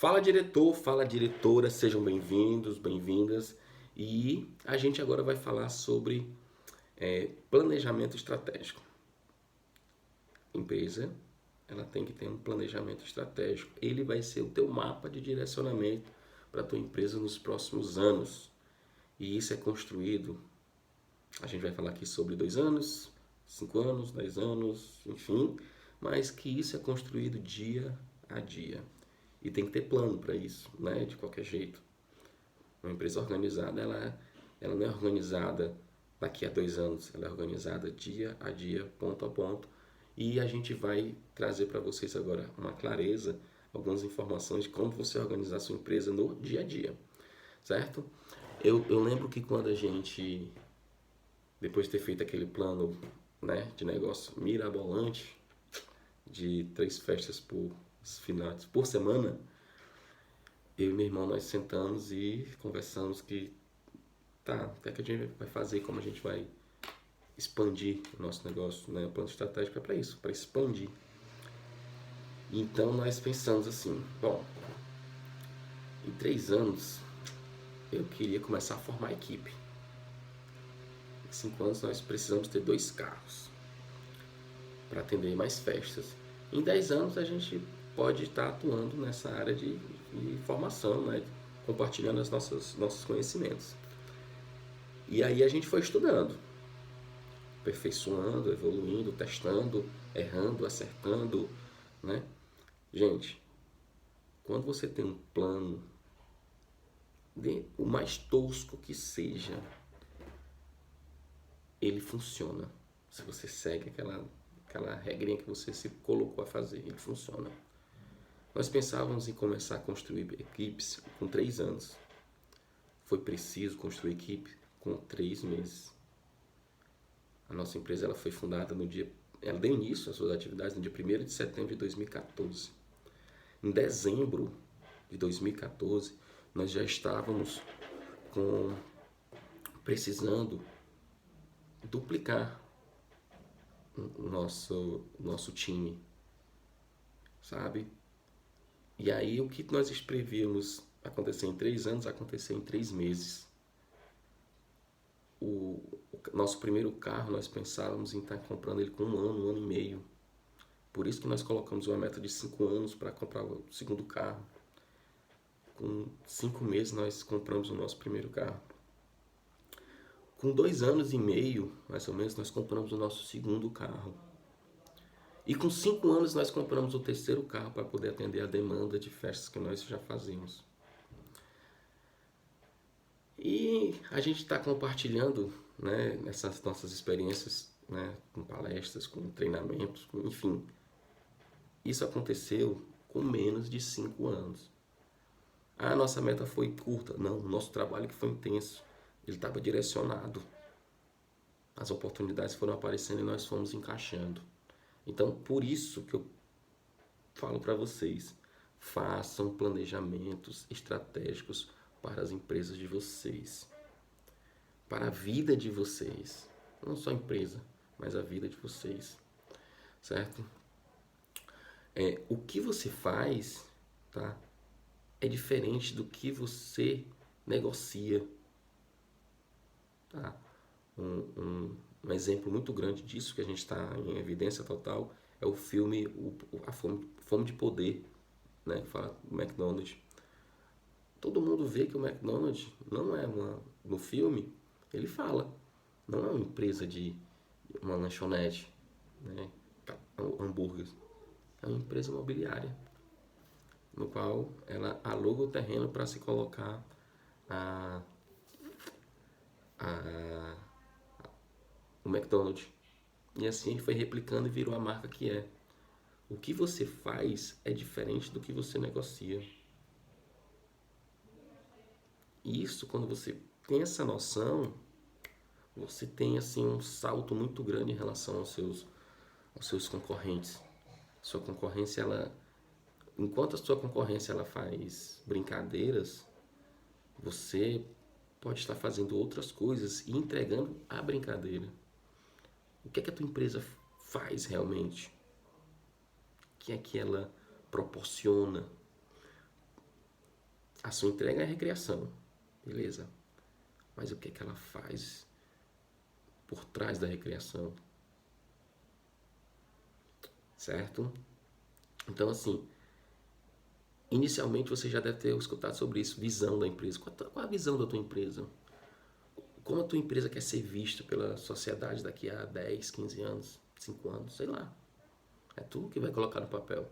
Fala diretor, fala diretora, sejam bem-vindos, bem-vindas. E a gente agora vai falar sobre planejamento estratégico. Empresa, ela tem que ter um planejamento estratégico. Ele vai ser o teu mapa de direcionamento para a tua empresa nos próximos anos. E isso é construído, a gente vai falar aqui sobre 2 anos, 5 anos, 10 anos, enfim, mas que isso é construído dia a dia. E tem que ter plano para isso, né? De qualquer jeito. Uma empresa organizada, ela não é organizada daqui a 2 anos, ela é organizada dia a dia, ponto a ponto. E a gente vai trazer para vocês agora uma clareza, algumas informações de como você organizar a sua empresa no dia a dia, certo? Eu lembro que quando a gente, depois de ter feito aquele plano, né, de negócio mirabolante, de 3 festas por semana, eu e meu irmão nós sentamos e conversamos que tá, o que é que a gente vai fazer, como a gente vai expandir o nosso negócio, né? O plano estratégico é para isso, para expandir. Então nós pensamos assim, bom, em 3 anos eu queria começar a formar equipe. Em 5 anos nós precisamos ter 2 carros para atender mais festas. Em 10 anos a gente pode estar atuando nessa área de formação, né? Compartilhando nossos conhecimentos. E aí a gente foi estudando, aperfeiçoando, evoluindo, testando, errando, acertando, né? Gente, quando você tem um plano, o mais tosco que seja, ele funciona. Se você segue aquela regrinha que você se colocou a fazer, ele funciona. Nós pensávamos em começar a construir equipes com 3 anos. Foi preciso construir equipe com 3 meses. A nossa empresa ela foi fundada ela deu início às suas atividades no dia 1º de setembro de 2014. Em dezembro de 2014, nós já estávamos precisando duplicar o nosso time, sabe? E aí o que nós prevíamos acontecer em 3 anos, aconteceu em 3 meses. O nosso primeiro carro, nós pensávamos em estar comprando ele com 1 ano e meio. Por isso que nós colocamos uma meta de 5 anos para comprar o segundo carro. Com 5 meses nós compramos o nosso primeiro carro. Com 2 anos e meio, mais ou menos, nós compramos o nosso segundo carro. E com 5 anos nós compramos o terceiro carro para poder atender a demanda de festas que nós já fazíamos. E a gente está compartilhando, né, essas nossas experiências, né, com palestras, com treinamentos, enfim. Isso aconteceu com menos de 5 anos. A nossa meta foi curta. Não, o nosso trabalho que foi intenso. Ele estava direcionado. As oportunidades foram aparecendo e nós fomos encaixando. Então, por isso que eu falo para vocês, façam planejamentos estratégicos para as empresas de vocês, para a vida de vocês, não só a empresa, mas a vida de vocês, certo? O que você faz, tá? É diferente do que você negocia, tá? Um exemplo muito grande disso que a gente está em evidência total é o filme A Fome de Poder, né? Que fala do McDonald's. Todo mundo vê que o McDonald's não é no filme, ele fala, não é uma empresa de uma lanchonete, né? Hambúrguer. É uma empresa imobiliária, no qual ela aluga o terreno para se colocar a, a, o McDonald's. E assim foi replicando e virou a marca que é. O que você faz é diferente do que você negocia. E isso, quando você tem essa noção, você tem assim um salto muito grande em relação aos seus concorrentes. Sua concorrência, enquanto a sua concorrência ela faz brincadeiras, você pode estar fazendo outras coisas e entregando a brincadeira. O que é que a tua empresa faz realmente? O que é que ela proporciona? A sua entrega é a recreação, beleza. Mas o que é que ela faz por trás da recreação? Certo? Então, assim, inicialmente você já deve ter escutado sobre isso, visão da empresa. Qual a visão da tua empresa? Como a tua empresa quer ser vista pela sociedade daqui a 10, 15 anos, 5 anos, sei lá. É tu que vai colocar no papel.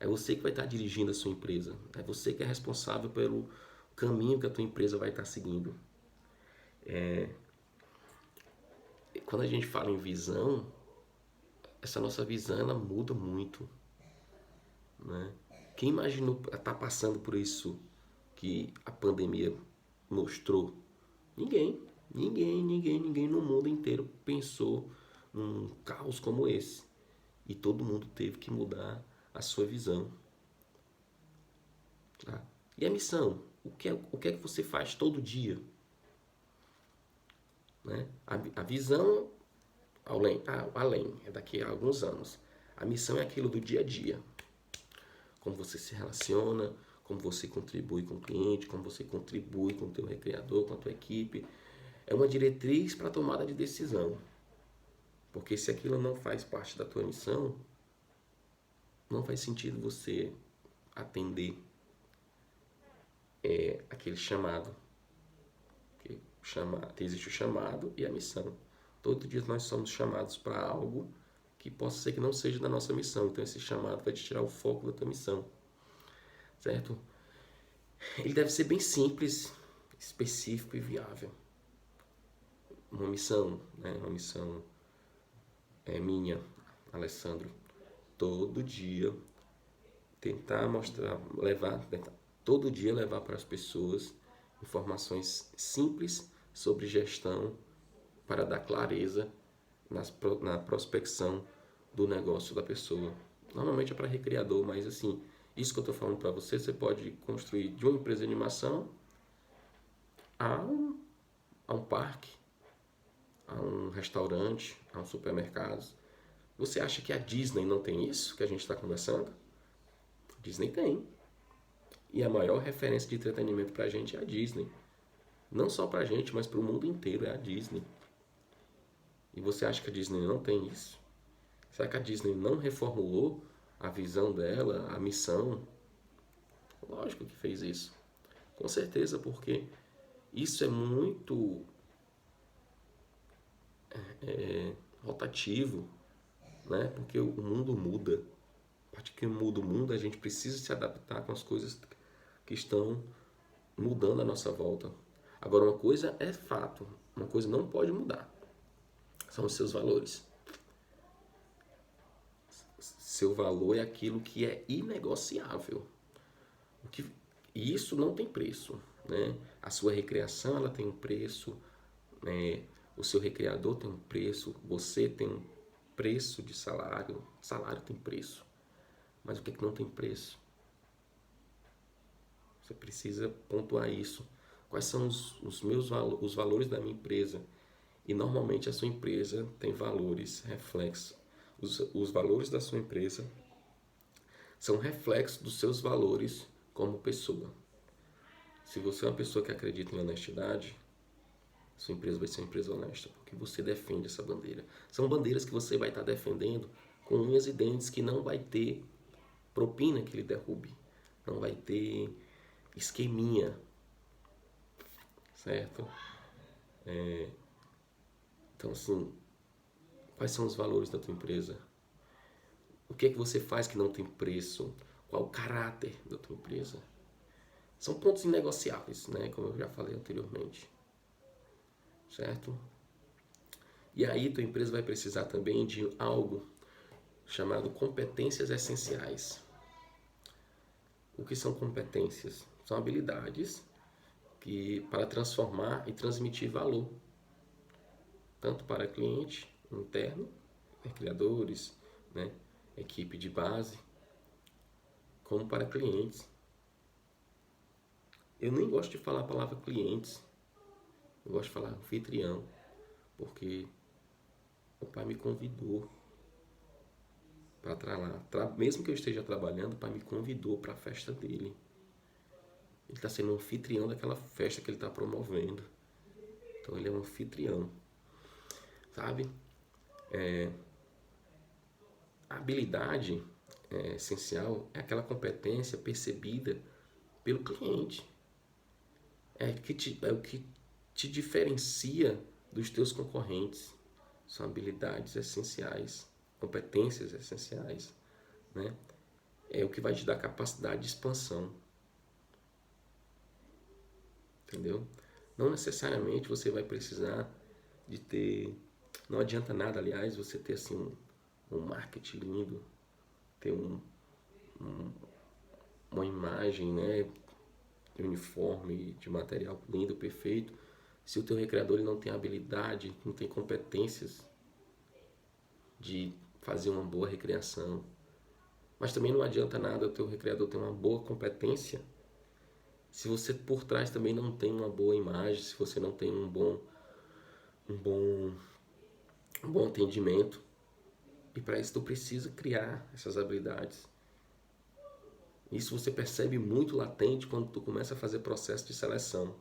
É você que vai estar dirigindo a sua empresa. É você que é responsável pelo caminho que a tua empresa vai estar seguindo. Quando a gente fala em visão, essa nossa visão ela muda muito, né? Quem imaginou estar passando por isso que a pandemia mostrou? Ninguém, ninguém no mundo inteiro pensou num caos como esse. E todo mundo teve que mudar a sua visão. Tá? E a missão? O que é que você faz todo dia? Né? A visão, além, é daqui a alguns anos. A missão é aquilo do dia a dia. Como você se relaciona, como você contribui com o cliente, como você contribui com o teu recreador, com a tua equipe. É uma diretriz para a tomada de decisão. Porque se aquilo não faz parte da tua missão, não faz sentido você atender aquele chamado. Existe o chamado e a missão. Todo dia nós somos chamados para algo que possa ser que não seja da nossa missão. Então esse chamado vai te tirar o foco da tua missão. Certo? Ele deve ser bem simples, específico e viável. Uma missão, né? Uma missão minha, Alessandro, todo dia tentar todo dia levar para as pessoas informações simples sobre gestão para dar clareza na prospecção do negócio da pessoa. Normalmente é para recreador, mas assim, isso que eu estou falando para você, você pode construir de uma empresa de animação a um parque, a um restaurante, a um supermercado. Você acha que a Disney não tem isso que a gente está conversando? A Disney tem. E a maior referência de entretenimento para a gente é a Disney. Não só para a gente, mas para o mundo inteiro é a Disney. E você acha que a Disney não tem isso? Será que a Disney não reformulou a visão dela, a missão? Lógico que fez isso. Com certeza, porque isso é muito rotativo, né? Porque o mundo muda. A partir que muda o mundo, a gente precisa se adaptar com as coisas que estão mudando à nossa volta. Agora, uma coisa é fato, uma coisa não pode mudar. São os seus valores. Seu valor é aquilo que é inegociável. E isso não tem preço, né? A sua recreação ela tem um preço, né? O seu recreador tem um preço, você tem um preço de salário, salário tem preço. Mas o que não tem preço? Você precisa pontuar isso. Quais são os valores da minha empresa? E normalmente a sua empresa tem valores reflexos. Os valores da sua empresa são reflexos dos seus valores como pessoa. Se você é uma pessoa que acredita em honestidade, sua empresa vai ser uma empresa honesta, porque você defende essa bandeira. São bandeiras que você vai estar defendendo com unhas e dentes, que não vai ter propina que lhe derrube, não vai ter esqueminha, certo? Então, assim, quais são os valores da tua empresa? O que é que você faz que não tem preço? Qual o caráter da tua empresa? São pontos inegociáveis, né? Como eu já falei anteriormente, certo? E aí tua empresa vai precisar também de algo chamado competências essenciais. O que são competências? São habilidades para transformar e transmitir valor, tanto para cliente interno, criadores, né, equipe de base, como para clientes. Eu nem gosto de falar a palavra clientes, eu gosto de falar anfitrião, porque o pai me convidou para lá. Mesmo que eu esteja trabalhando, o pai me convidou para a festa dele. Ele está sendo um anfitrião daquela festa que ele está promovendo. Então ele é um anfitrião, sabe? A habilidade essencial é aquela competência percebida pelo cliente. É o que te diferencia dos teus concorrentes. São habilidades essenciais, competências essenciais, né? É o que vai te dar capacidade de expansão, entendeu? Não necessariamente você vai precisar de ter... Não adianta nada, aliás, você ter assim um marketing lindo, ter uma imagem, né, de uniforme, de material lindo, perfeito, se o teu recreador ele não tem habilidade, não tem competências de fazer uma boa recreação. Mas também não adianta nada o teu recreador ter uma boa competência se você por trás também não tem uma boa imagem, se você não tem um bom atendimento. E para isso tu precisa criar essas habilidades. Isso você percebe muito latente quando tu começa a fazer processo de seleção.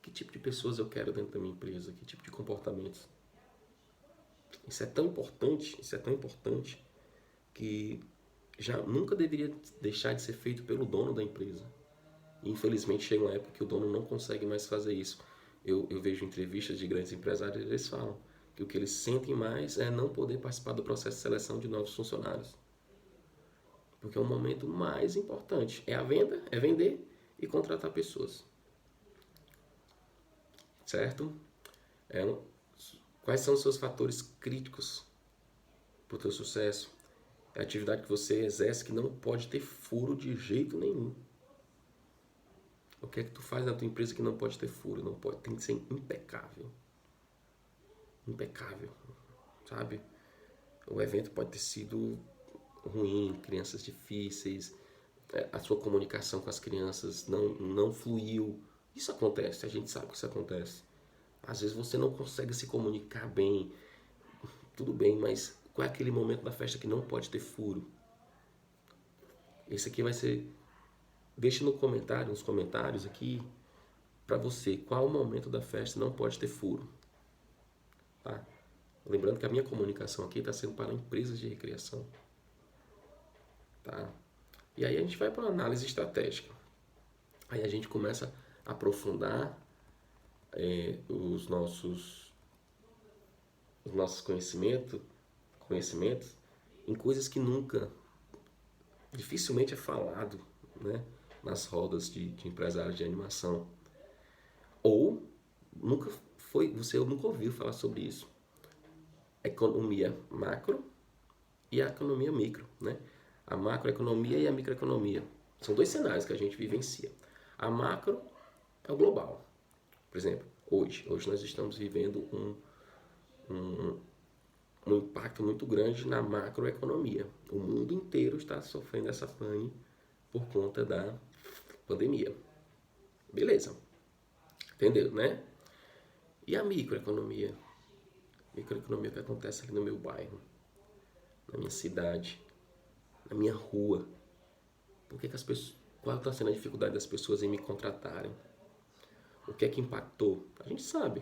Que tipo de pessoas eu quero dentro da minha empresa? Que tipo de comportamentos? Isso é tão importante que já nunca deveria deixar de ser feito pelo dono da empresa. E infelizmente chega uma época que o dono não consegue mais fazer isso. Eu vejo entrevistas de grandes empresários e eles falam que o que eles sentem mais é não poder participar do processo de seleção de novos funcionários. Porque é o momento mais importante. É a venda, é vender e contratar pessoas. Certo? Quais são os seus fatores críticos para o teu sucesso? É a atividade que você exerce que não pode ter furo de jeito nenhum. O que é que tu faz na tua empresa que não pode ter furo? Não pode, tem que ser impecável. Impecável, sabe? O evento pode ter sido ruim, crianças difíceis, a sua comunicação com as crianças não fluiu. Isso acontece, a gente sabe que isso acontece. Às vezes você não consegue se comunicar bem, tudo bem, mas qual é aquele momento da festa que não pode ter furo? Esse aqui vai ser... Deixa nos comentários aqui, para você, qual o momento da festa não pode ter furo. Tá? Lembrando que a minha comunicação aqui está sendo para empresas de recreação. Tá? E aí a gente vai para uma análise estratégica. Aí a gente começa a aprofundar os nossos conhecimentos em coisas que dificilmente é falado, né, nas rodas de empresários de animação. Ou você nunca ouviu falar sobre isso. Economia macro e a economia micro, né? A macroeconomia e a microeconomia. São dois cenários que a gente vivencia. A macro é o global. Por exemplo, hoje nós estamos vivendo um impacto muito grande na macroeconomia. O mundo inteiro está sofrendo essa pane por conta da pandemia. Beleza. Entendeu, né? E a microeconomia? Microeconomia que acontece ali no meu bairro, na minha cidade, na minha rua. Por que as pessoas... Qual está sendo a dificuldade das pessoas em me contratarem? O que é que impactou? A gente sabe.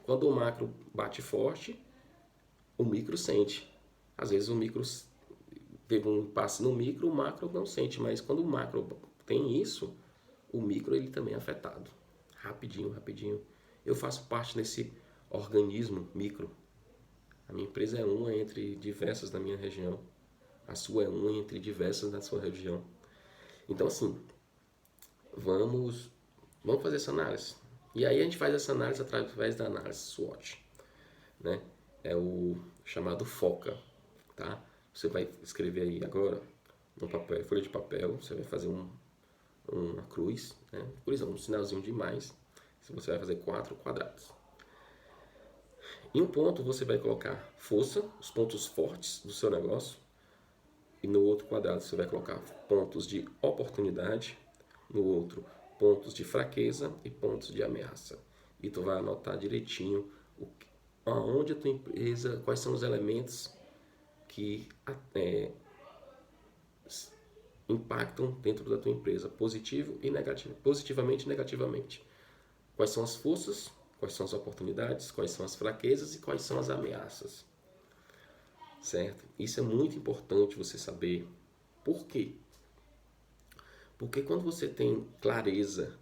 Quando o macro bate forte, o micro sente. Às vezes o micro teve um impasse no micro, o macro não sente. Mas quando o macro tem isso, o micro ele também é afetado. Rapidinho. Eu faço parte desse organismo micro. A minha empresa é uma entre diversas da minha região. A sua é uma entre diversas da sua região. Então, assim, vamos fazer essa análise. E aí a gente faz essa análise através da análise SWOT, né? É o chamado FOCA, tá? Você vai escrever aí agora, no papel, folha de papel, você vai fazer uma cruz, né? Cruz não, um sinalzinho de mais. Você vai fazer 4 quadrados. Em um ponto você vai colocar força, os pontos fortes do seu negócio. E no outro quadrado você vai colocar pontos de oportunidade. No outro, pontos de fraqueza e pontos de ameaça. E tu vai anotar direitinho aonde a tua empresa, quais são os elementos que impactam dentro da tua empresa, positivo e negativo, positivamente e negativamente. Quais são as forças, quais são as oportunidades, quais são as fraquezas e quais são as ameaças. Certo? Isso é muito importante você saber. Por quê? Porque quando você tem clareza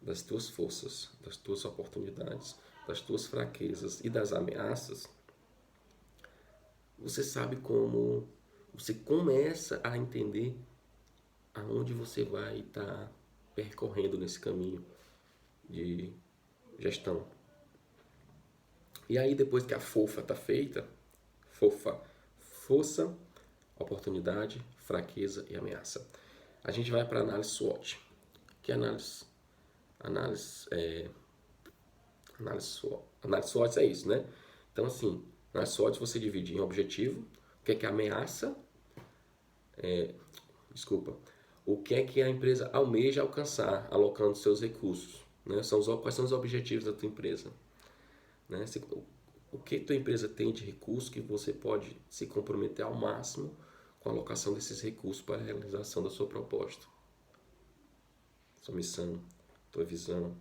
das tuas forças, das tuas oportunidades, das tuas fraquezas e das ameaças, você sabe como você começa a entender aonde você vai estar percorrendo nesse caminho de gestão. E aí depois que a fofa está feita, força, oportunidade, fraqueza e ameaça. A gente vai para a análise SWOT. Que é análise? Análise SWOT é isso, né? Então, assim, na SWOT você divide em objetivo, o que é ameaça, o que é que a empresa almeja alcançar, alocando seus recursos, né? Quais são os objetivos da tua empresa, né? O que tua empresa tem de recursos que você pode se comprometer ao máximo com a alocação desses recursos para a realização da sua proposta, sua missão, tua visão,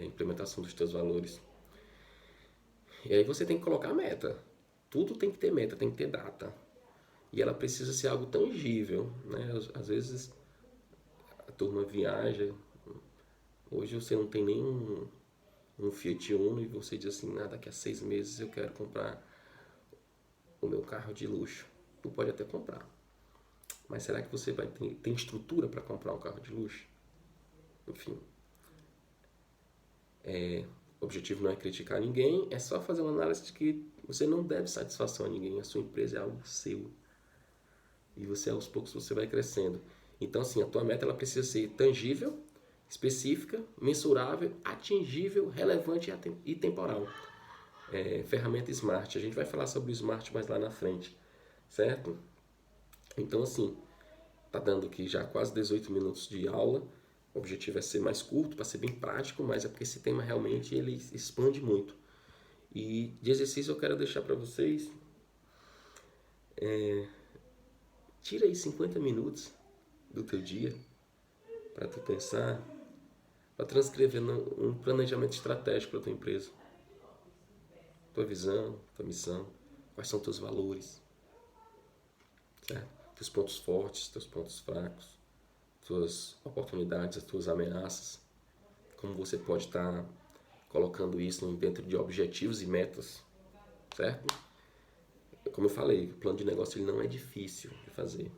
implementação dos teus valores. E aí você tem que colocar a meta. Tudo tem que ter meta, tem que ter data. E ela precisa ser algo tangível, né? Às vezes a turma viaja. Hoje você não tem nem um Fiat Uno e você diz assim, daqui a 6 meses eu quero comprar o meu carro de luxo. Tu pode até comprar. Mas será que você vai ter estrutura para comprar um carro de luxo? Enfim. O objetivo não é criticar ninguém, é só fazer uma análise de que você não deve satisfação a ninguém, a sua empresa é algo seu. E você, aos poucos, você vai crescendo. Então, assim, a tua meta ela precisa ser tangível, específica, mensurável, atingível, relevante e temporal. Ferramenta Smart. A gente vai falar sobre o Smart mais lá na frente, certo? Então, assim, tá dando aqui já quase 18 minutos de aula. O objetivo é ser mais curto, para ser bem prático, mas é porque esse tema realmente ele expande muito. E de exercício eu quero deixar para vocês. Tira aí 50 minutos do teu dia para tu pensar, para transcrever um planejamento estratégico para tua empresa. Tua visão, tua missão, quais são teus valores, certo? Teus pontos fortes, teus pontos fracos, tuas oportunidades, as tuas ameaças, como você pode estar colocando isso dentro de objetivos e metas, certo? Como eu falei, o plano de negócio ele não é difícil de fazer.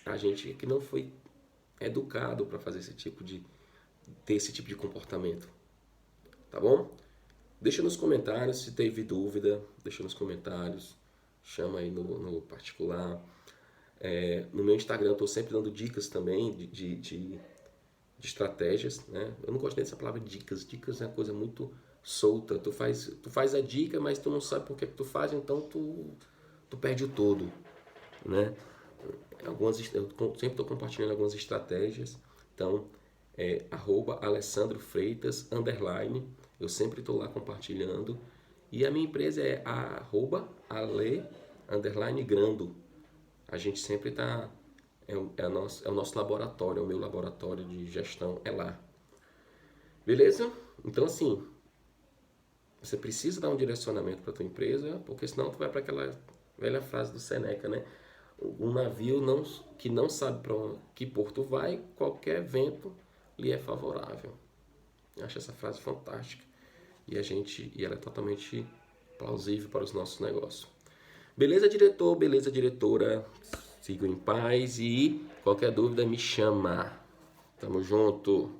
A gente que não foi educado para fazer ter esse tipo de comportamento, tá bom? Deixa nos comentários se teve dúvida, deixa nos comentários, chama aí no particular. No meu Instagram eu estou sempre dando dicas também de estratégias, né? Eu não gosto dessa palavra dicas. Dicas é uma coisa muito solta. Tu faz a dica, mas tu não sabe por que tu faz, então tu perde o todo, né? Eu sempre estou compartilhando algumas estratégias. Então, @AlessandroFreitas_. Eu sempre estou lá compartilhando. E a minha empresa é @ale_grando. A gente sempre está... É o nosso laboratório, é o meu laboratório de gestão, é lá. Beleza? Então, assim, você precisa dar um direcionamento para a tua empresa, porque senão tu vai para aquela velha frase do Seneca, né? Um navio que não sabe para que porto vai, qualquer vento lhe é favorável. Eu acho essa frase fantástica. E ela é totalmente plausível para os nossos negócios. Beleza, diretor? Beleza, diretora? Sigam em paz e qualquer dúvida me chama. Tamo junto.